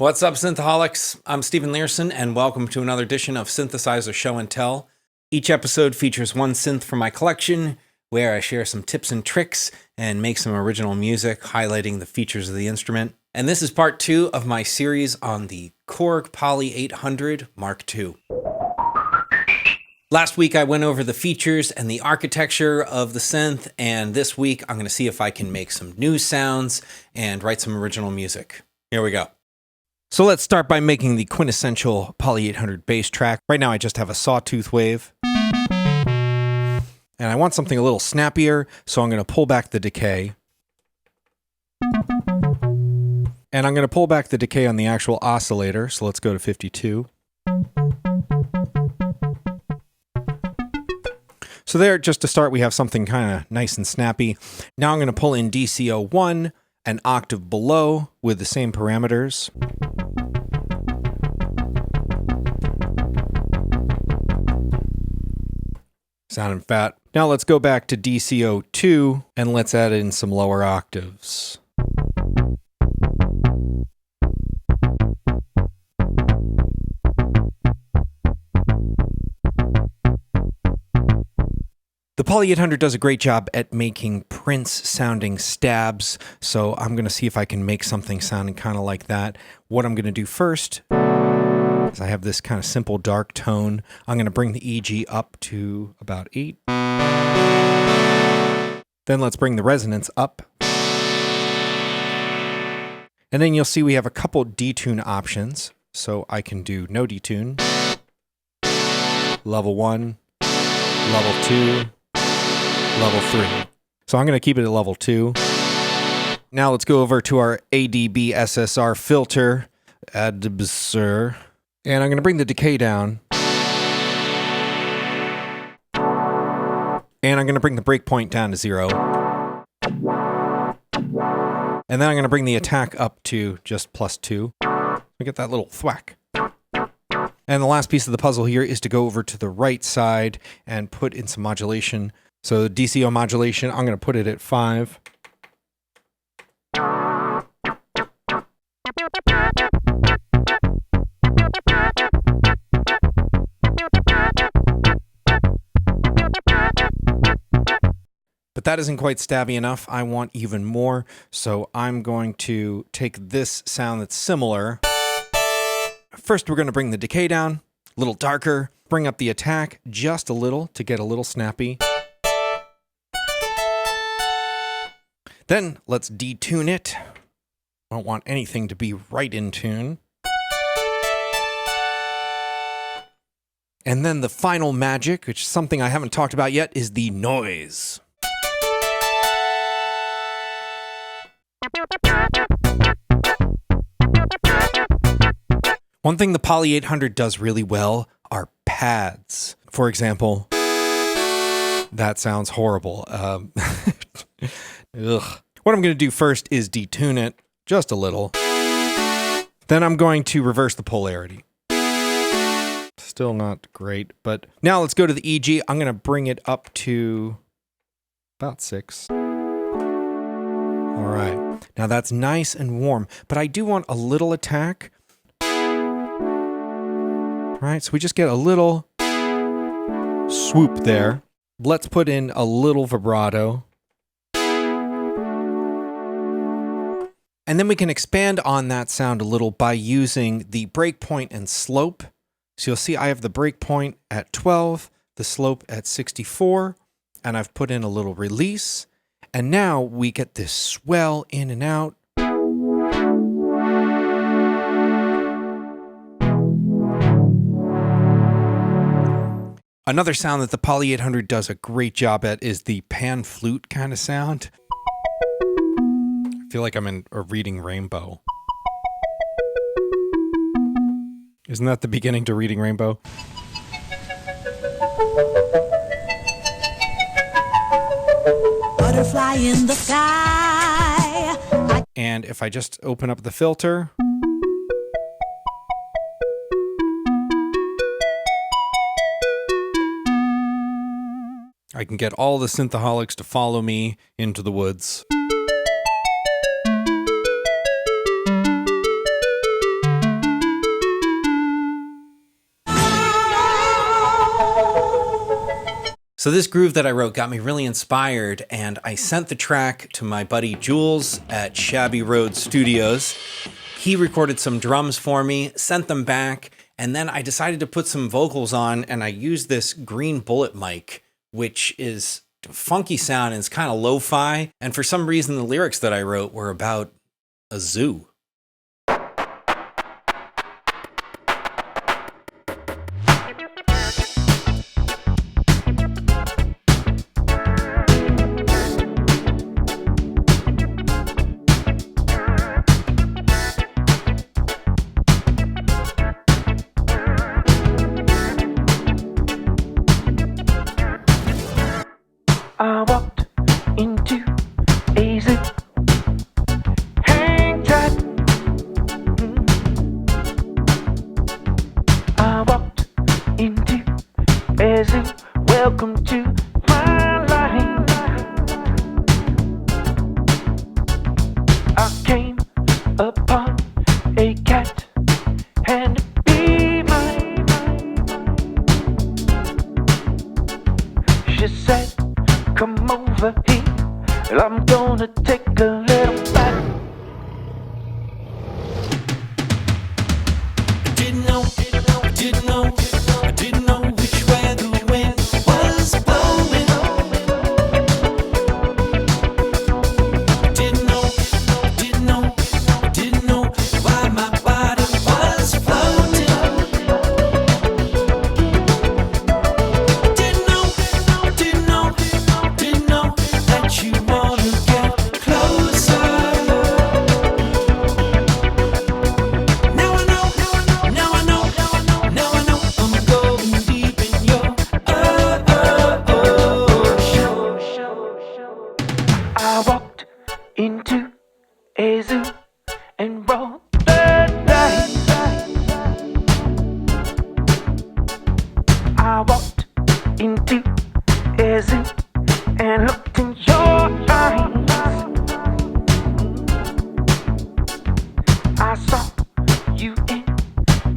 What's up, Synthaholics? I'm Stephen Learson, and welcome to another edition of Synthesizer Show and Tell. Each episode features one synth from my collection, where I share some tips and tricks and make some original music, highlighting the features of the instrument. And this is part 2 of my series on the Korg Poly800 Mk2. Last week I went over the features and the architecture of the synth, and this week I'm going to see if I can make some new sounds and write some original music. Here we go. So let's start by making the quintessential Poly800 bass track. Right now I just have a sawtooth wave. And I want something a little snappier, so I'm going to pull back the decay. And I'm going to pull back the decay on the actual oscillator, so let's go to 52. So there, just to start, we have something kind of nice and snappy. Now I'm going to pull in DC01, an octave below, with the same parameters. Sounding fat. Now let's go back to DC02 and let's add in some lower octaves. The Poly800 does a great job at making Prince-sounding stabs, so I'm going to see if I can make something sounding kind of like that. What I'm going to do first is I have this kind of simple dark tone. I'm going to bring the EG up to about 8. Then let's bring the resonance up. And then you'll see we have a couple detune options. So I can do no detune, level 1, level 2, level 3. So I'm going to keep it at level 2. Now let's go over to our ADB SSR filter, ADBSR, and I'm going to bring the decay down. And I'm going to bring the breakpoint down to 0. And then I'm going to bring the attack up to just +2. We get that little thwack. And the last piece of the puzzle here is to go over to the right side and put in some modulation. So DCO modulation, I'm going to put it at 5. But that isn't quite stabby enough. I want even more. So I'm going to take this sound that's similar. First, we're going to bring the decay down, a little darker, bring up the attack just a little to get a little snappy. Then let's detune it. I don't want anything to be right in tune. And then the final magic, which is something I haven't talked about yet, is the noise. One thing the Poly800 does really well are pads. For example, that sounds horrible. Ugh. What I'm going to do first is detune it just a little. Then I'm going to reverse the polarity. Still not great, but now let's go to the EG. I'm going to bring it up to about 6. All right. Now that's nice and warm, but I do want a little attack. All right, so we just get a little swoop there. Let's put in a little vibrato. And then we can expand on that sound a little by using the breakpoint and slope. So you'll see I have the breakpoint at 12, the slope at 64, and I've put in a little release. And now we get this swell in and out. Another sound that the Poly800 does a great job at is the pan flute kind of sound. I feel like I'm in a Reading Rainbow. Isn't that the beginning to Reading Rainbow? Butterfly in the sky. And if I just open up the filter, I can get all the Synthaholics to follow me into the woods. So this groove that I wrote got me really inspired, and I sent the track to my buddy Jules at Shabby Road Studios. He recorded some drums for me, sent them back, and then I decided to put some vocals on, and I used this green bullet mic, which is a funky sound and it's kind of lo-fi, and for some reason the lyrics that I wrote were about a zoo. I walked into a zoo. Hang tight. I walked into a zoo. Welcome to my life. I came upon a cat and a beaver. She said, "Come over here, I'm gonna take a little bite." I didn't know which way the wind was blowing. I didn't know why my body was floating. Didn't know that you wanna get closer. Now I know, I'm going deep in your ocean. I walked into a zoo and rolled the dice. I walked into a zoo and looked in your eyes. I saw you in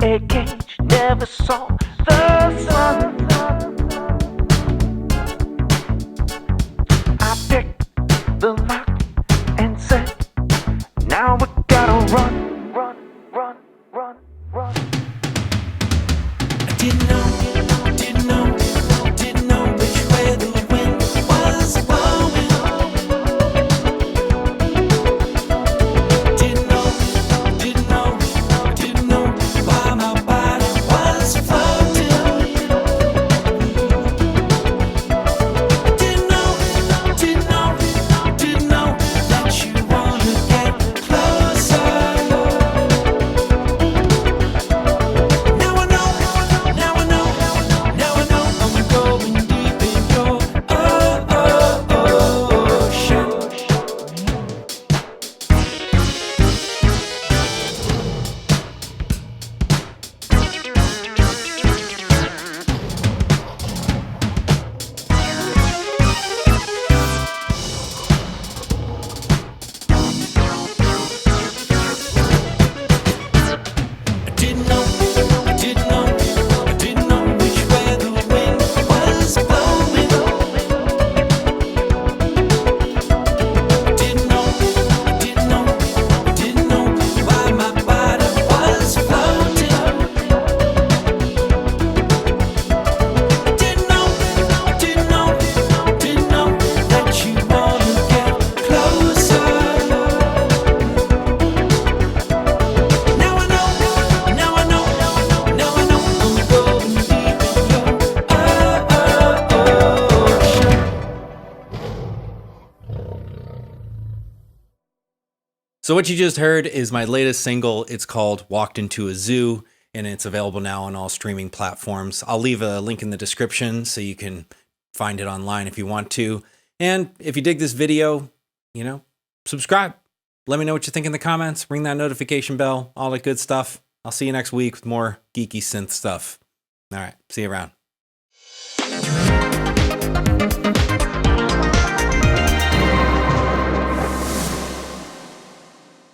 a cage, never saw the sun. I picked the lock and said, "Now we gotta run." I didn't know which way the wind was blowing. Didn't know why my body was floating. Didn't know that you wanna get closer. Now I know, I'm going deep in your ocean. I didn't know which way the wind was blowing. Didn't know why my body was floating. Didn't know that you wanna get closer. Now I know, I'm going deep in your ocean. So what you just heard is my latest single. It's called Walked Into a Zoo, and it's available now on all streaming platforms. I'll leave a link in the description so you can find it online if you want to. And if you dig this video, subscribe. Let me know what you think in the comments. Ring that notification bell, all that good stuff. I'll see you next week with more geeky synth stuff. All right, see you around.